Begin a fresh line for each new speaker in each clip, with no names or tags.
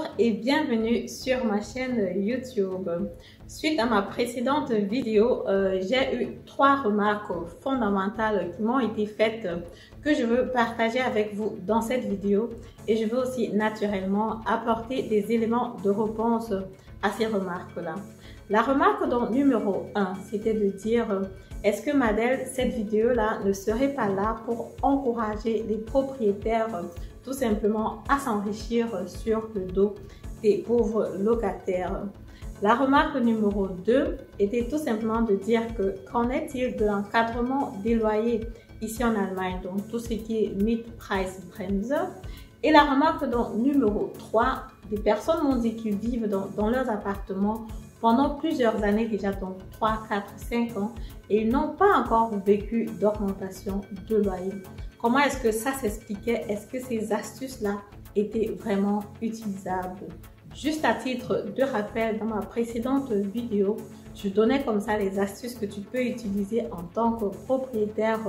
Bonjour et bienvenue sur ma chaîne YouTube. Suite à ma précédente vidéo, j'ai eu 3 remarques fondamentales qui m'ont été faites que je veux partager avec vous dans cette vidéo, et je veux aussi naturellement apporter des éléments de réponse à ces remarques-là. La remarque donc numéro 1, c'était de dire est-ce que Madel, cette vidéo-là ne serait pas là pour encourager les propriétaires tout simplement à s'enrichir sur le dos des pauvres locataires. La remarque numéro 2 était tout simplement de dire que qu'en est-il de l'encadrement des loyers ici en Allemagne, donc tout ce qui est Mietpreisbremse. Et la remarque donc numéro 3, des personnes m'ont dit qu'ils vivent dans leurs appartements pendant plusieurs années déjà, donc 3, 4, 5 ans, et ils n'ont pas encore vécu d'augmentation de loyer. Comment est-ce que ça s'expliquait? Est-ce que ces astuces-là étaient vraiment utilisables? Juste à titre de rappel, dans ma précédente vidéo, je donnais comme ça les astuces que tu peux utiliser en tant que propriétaire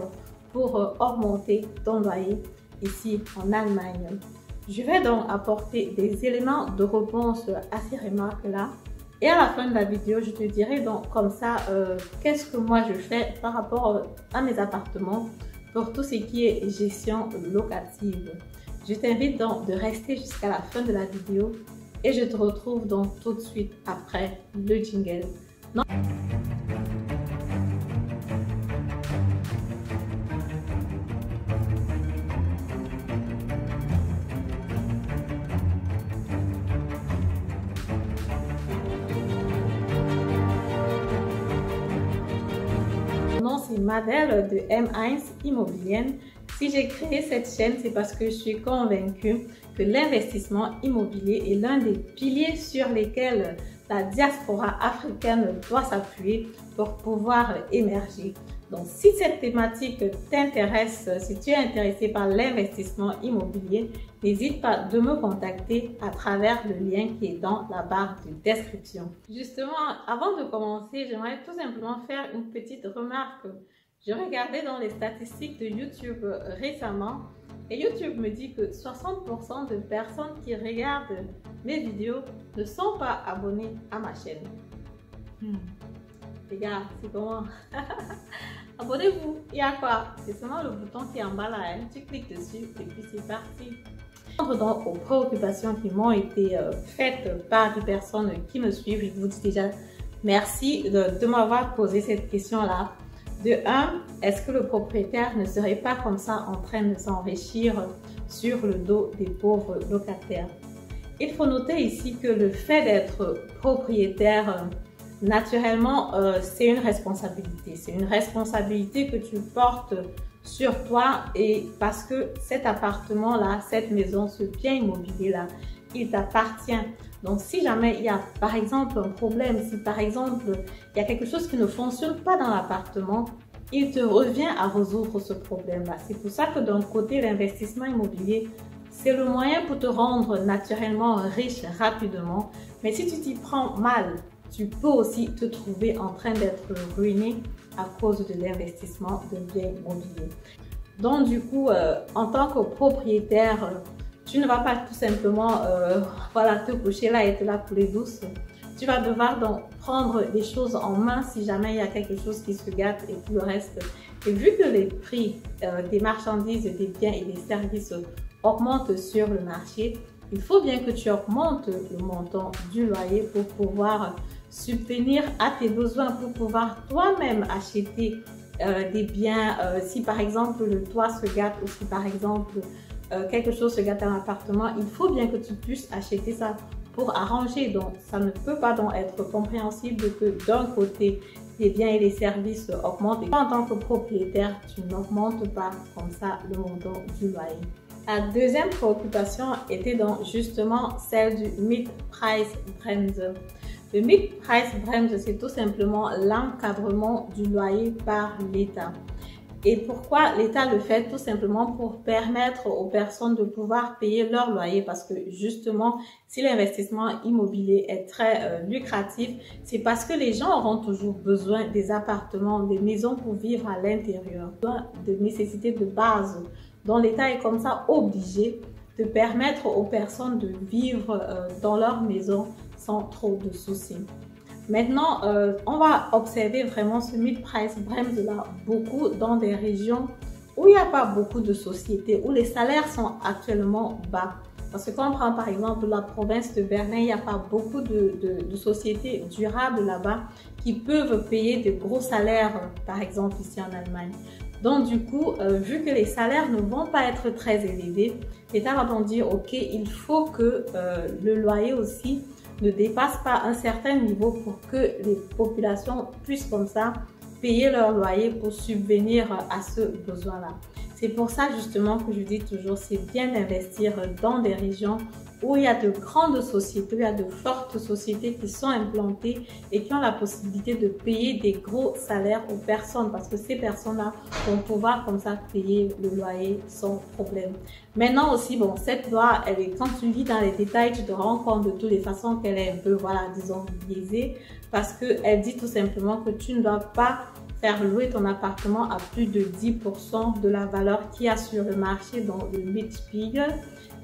pour augmenter ton loyer ici en Allemagne. Je vais donc apporter des éléments de réponse à ces remarques-là. Et à la fin de la vidéo, je te dirai donc comme ça qu'est-ce que moi je fais par rapport à mes appartements pour tout ce qui est gestion locative. Je t'invite donc de rester jusqu'à la fin de la vidéo et je te retrouve donc tout de suite après le jingle. Non. C'est Madel de M1 Immobilien. Si j'ai créé cette chaîne, c'est parce que je suis convaincue que l'investissement immobilier est l'un des piliers sur lesquels la diaspora africaine doit s'appuyer pour pouvoir émerger. Donc, si cette thématique t'intéresse, si tu es intéressé par l'investissement immobilier, n'hésite pas de me contacter à travers le lien qui est dans la barre de description. Justement, avant de commencer, j'aimerais tout simplement faire une petite remarque. Je regardais dans les statistiques de YouTube récemment et YouTube me dit que 60% de personnes qui regardent mes vidéos ne sont pas abonnées à ma chaîne. Les gars, c'est comment? Abonnez-vous, il y a quoi? C'est seulement le bouton qui est en bas là, hein. Tu cliques dessus et puis c'est parti. Donc aux préoccupations qui m'ont été faites par des personnes qui me suivent, je vous dis déjà merci de m'avoir posé cette question-là. De 1, est-ce que le propriétaire ne serait pas comme ça en train de s'enrichir sur le dos des pauvres locataires? Il faut noter ici que le fait d'être propriétaire, naturellement, c'est une responsabilité. C'est une responsabilité que tu portes sur toi, et parce que cet appartement-là, cette maison, ce bien immobilier-là, il t'appartient. Donc, si jamais il y a, par exemple, un problème, si par exemple, il y a quelque chose qui ne fonctionne pas dans l'appartement, il te revient à résoudre ce problème-là. C'est pour ça que d'un côté, l'investissement immobilier, c'est le moyen pour te rendre naturellement riche rapidement. Mais si tu t'y prends mal, tu peux aussi te trouver en train d'être ruiné à cause de l'investissement de biens immobiliers. Donc, du coup, en tant que propriétaire, tu ne vas pas tout simplement voilà, te coucher là et être là pour les douces. Tu vas devoir donc prendre les choses en main si jamais il y a quelque chose qui se gâte et tout le reste. Et vu que les prix des marchandises, des biens et des services augmentent sur le marché, il faut bien que tu augmentes le montant du loyer pour pouvoir subvenir à tes besoins, pour pouvoir toi-même acheter des biens. Si par exemple le toit se gâte ou si par exemple quelque chose se gâte dans l'appartement, il faut bien que tu puisses acheter ça pour arranger. Donc, ça ne peut pas donc être compréhensible que d'un côté, les biens et les services augmentent et en tant que propriétaire, tu n'augmentes pas comme ça le montant du loyer. La deuxième préoccupation était donc justement celle du Mietpreisbremse. Le Mietpreisbremse, c'est tout simplement l'encadrement du loyer par l'État. Et pourquoi l'État le fait? Tout simplement pour permettre aux personnes de pouvoir payer leur loyer, parce que justement, si l'investissement immobilier est très lucratif, c'est parce que les gens auront toujours besoin des appartements, des maisons pour vivre à l'intérieur, de nécessités de base dont l'État est comme ça obligé de permettre aux personnes de vivre dans leur maison sans trop de soucis. Maintenant, on va observer vraiment ce mid-price Brems là beaucoup dans des régions où il n'y a pas beaucoup de sociétés, où les salaires sont actuellement bas. Parce que quand on prend par exemple la province de Berlin, il n'y a pas beaucoup de sociétés durables là-bas qui peuvent payer de gros salaires, par exemple ici en Allemagne. Donc du coup, vu que les salaires ne vont pas être très élevés, l'État va donc dire, ok, il faut que le loyer aussi ne dépasse pas un certain niveau pour que les populations puissent comme ça payer leur loyer pour subvenir à ce besoin-là. C'est pour ça justement que je dis toujours, c'est bien d'investir dans des régions où il y a de grandes sociétés, où il y a de fortes sociétés qui sont implantées et qui ont la possibilité de payer des gros salaires aux personnes parce que ces personnes-là vont pouvoir comme ça payer le loyer sans problème. Maintenant aussi, bon, cette loi, elle est, quand tu lis dans les détails, tu te rends compte de toutes les façons qu'elle est un peu, voilà, disons, biaisée parce qu'elle dit tout simplement que tu ne dois pas faire louer ton appartement à plus de 10% de la valeur qu'il y a sur le marché dans le Mietspiegel.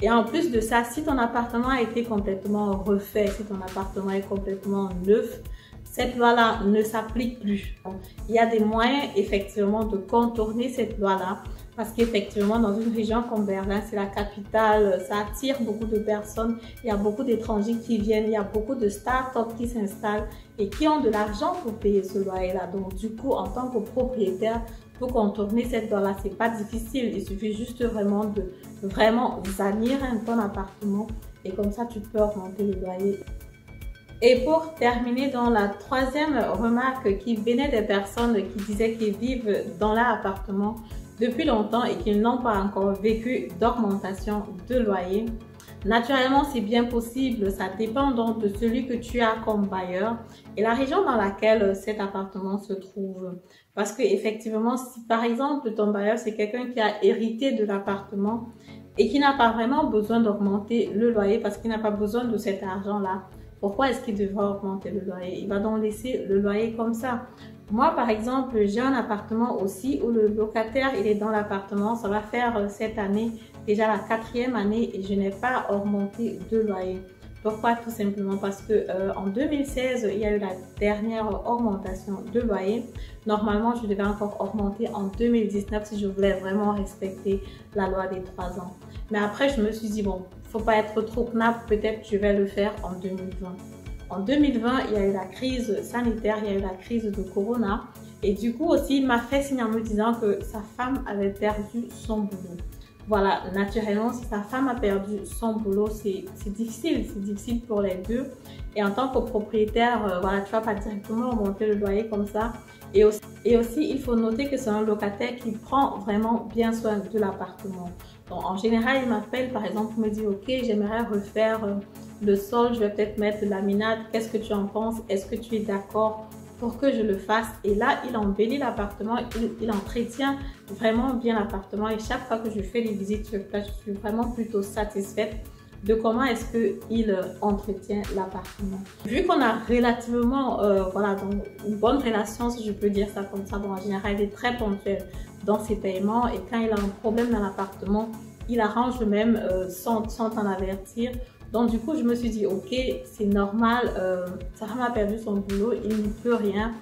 Et en plus de ça, si ton appartement a été complètement refait, si ton appartement est complètement neuf, cette loi-là ne s'applique plus. Donc, il y a des moyens effectivement de contourner cette loi-là parce qu'effectivement dans une région comme Berlin, c'est la capitale, ça attire beaucoup de personnes, il y a beaucoup d'étrangers qui viennent, il y a beaucoup de start-up qui s'installent et qui ont de l'argent pour payer ce loyer-là. Donc du coup, en tant que propriétaire, pour contourner cette loi-là, c'est pas difficile, il suffit juste vraiment de bannir ton appartement et comme ça tu peux augmenter le loyer. Et pour terminer, dans la troisième remarque qui venait des personnes qui disaient qu'ils vivent dans leur appartement depuis longtemps et qu'ils n'ont pas encore vécu d'augmentation de loyer. Naturellement, c'est bien possible, ça dépend donc de celui que tu as comme bailleur et la région dans laquelle cet appartement se trouve. Parce que effectivement, si par exemple ton bailleur c'est quelqu'un qui a hérité de l'appartement et qui n'a pas vraiment besoin d'augmenter le loyer parce qu'il n'a pas besoin de cet argent-là, pourquoi est-ce qu'il devra augmenter le loyer? Il va donc laisser le loyer comme ça. Moi, par exemple, j'ai un appartement aussi où le locataire, il est dans l'appartement. Ça va faire cette année, déjà la 4e année et je n'ai pas augmenté de loyer. Pourquoi? Tout simplement parce que en 2016, il y a eu la dernière augmentation de loyer. Normalement, je devais encore augmenter en 2019 si je voulais vraiment respecter la loi des 3 ans. Mais après, je me suis dit, bon, faut pas être trop knapp, peut-être je vais le faire en 2020. En 2020, il y a eu la crise sanitaire, il y a eu la crise de Corona. Et du coup aussi, il m'a fait signe en me disant que sa femme avait perdu son boulot. Voilà, naturellement, si sa femme a perdu son boulot, c'est difficile pour les deux. Et en tant que propriétaire, voilà, tu vas pas directement augmenter le loyer comme ça. Et aussi, il faut noter que c'est un locataire qui prend vraiment bien soin de l'appartement. Donc, en général, il m'appelle par exemple pour me dire, ok, j'aimerais refaire le sol, je vais peut-être mettre de la laminate, qu'est-ce que tu en penses? Est-ce que tu es d'accord pour que je le fasse? Et là, il embellit l'appartement, il entretient vraiment bien l'appartement et chaque fois que je fais les visites sur place, je suis vraiment plutôt satisfaite de comment est-ce qu'il entretient l'appartement. Vu qu'on a relativement voilà, donc une bonne relation, si je peux dire ça comme ça, bon, en général, il est très ponctuel dans ses paiements et quand il a un problème dans l'appartement, il arrange même sans t'en avertir. Donc du coup, je me suis dit, ok, c'est normal, sa femme a perdu son boulot, il ne peut rien.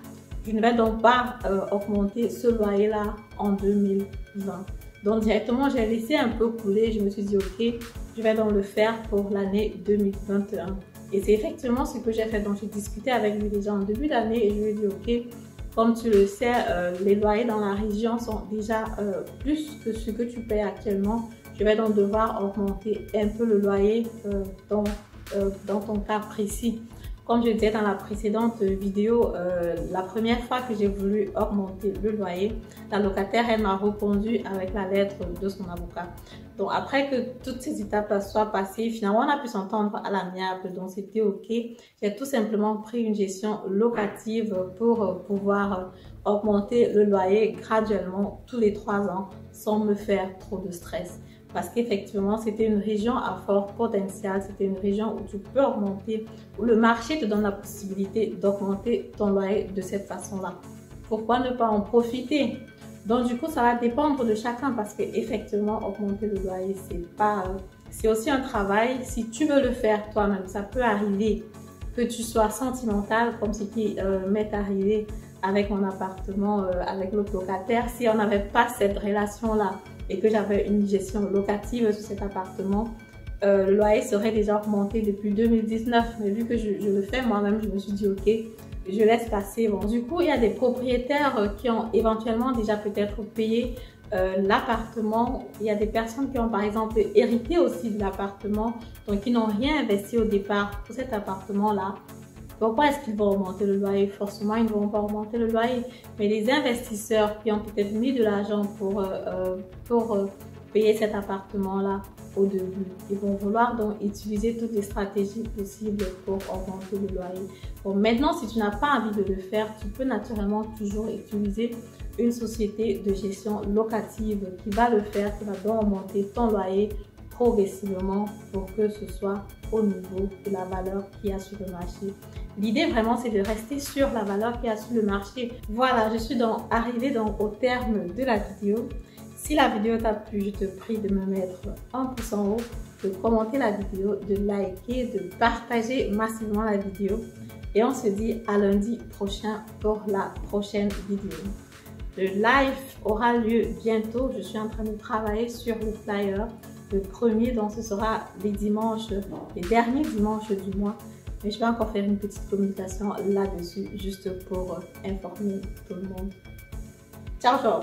Je ne vais donc pas augmenter ce loyer-là en 2020. Donc directement, j'ai laissé un peu couler. Je me suis dit, ok, je vais donc le faire pour l'année 2021. Et c'est effectivement ce que j'ai fait. Donc j'ai discuté avec lui déjà en début d'année et je lui ai dit, ok, comme tu le sais, les loyers dans la région sont déjà plus que ce que tu payes actuellement. Je vais donc devoir augmenter un peu le loyer dans ton cas précis. Comme je disais dans la précédente vidéo, la première fois que j'ai voulu augmenter le loyer, la locataire, elle m'a répondu avec la lettre de son avocat. Donc après que toutes ces étapes soient passées, finalement on a pu s'entendre à l'amiable, donc c'était ok. J'ai tout simplement pris une gestion locative pour pouvoir augmenter le loyer graduellement tous les 3 ans sans me faire trop de stress. Parce qu'effectivement, c'était une région à fort potentiel, c'était une région où tu peux augmenter, où le marché te donne la possibilité d'augmenter ton loyer de cette façon-là. Pourquoi ne pas en profiter? Donc du coup, ça va dépendre de chacun parce qu'effectivement, augmenter le loyer, c'est pas c'est aussi un travail. Si tu veux le faire toi-même, ça peut arriver que tu sois sentimental, comme ce qui m'est arrivé avec mon appartement, avec l'autre locataire. Si on n'avait pas cette relation-là et que j'avais une gestion locative sur cet appartement, le loyer serait déjà augmenté depuis 2019. Mais vu que je le fais moi-même, je me suis dit ok, je laisse passer. Bon, du coup, il y a des propriétaires qui ont éventuellement déjà peut-être payé l'appartement. Il y a des personnes qui ont par exemple hérité aussi de l'appartement, donc qui n'ont rien investi au départ pour cet appartement-là. Pourquoi est-ce qu'ils vont augmenter le loyer? Forcément, ils ne vont pas augmenter le loyer. Mais les investisseurs qui ont peut-être mis de l'argent pour payer cet appartement-là au début, ils vont vouloir donc utiliser toutes les stratégies possibles pour augmenter le loyer. Bon, maintenant, si tu n'as pas envie de le faire, tu peux naturellement toujours utiliser une société de gestion locative qui va le faire, qui va donc augmenter ton loyer progressivement pour que ce soit au niveau de la valeur qu'il y a sur le marché. L'idée vraiment, c'est de rester sur la valeur qu'il y a sur le marché. Voilà, je suis donc arrivée donc au terme de la vidéo. Si la vidéo t'a plu, je te prie de me mettre un pouce en haut, de commenter la vidéo, de liker, de partager massivement la vidéo. Et on se dit à lundi prochain pour la prochaine vidéo. Le live aura lieu bientôt. Je suis en train de travailler sur le flyer. Le premier, donc ce sera les dimanches, les derniers dimanches du mois. Mais je vais encore faire une petite communication là-dessus, juste pour informer tout le monde. Ciao, ciao!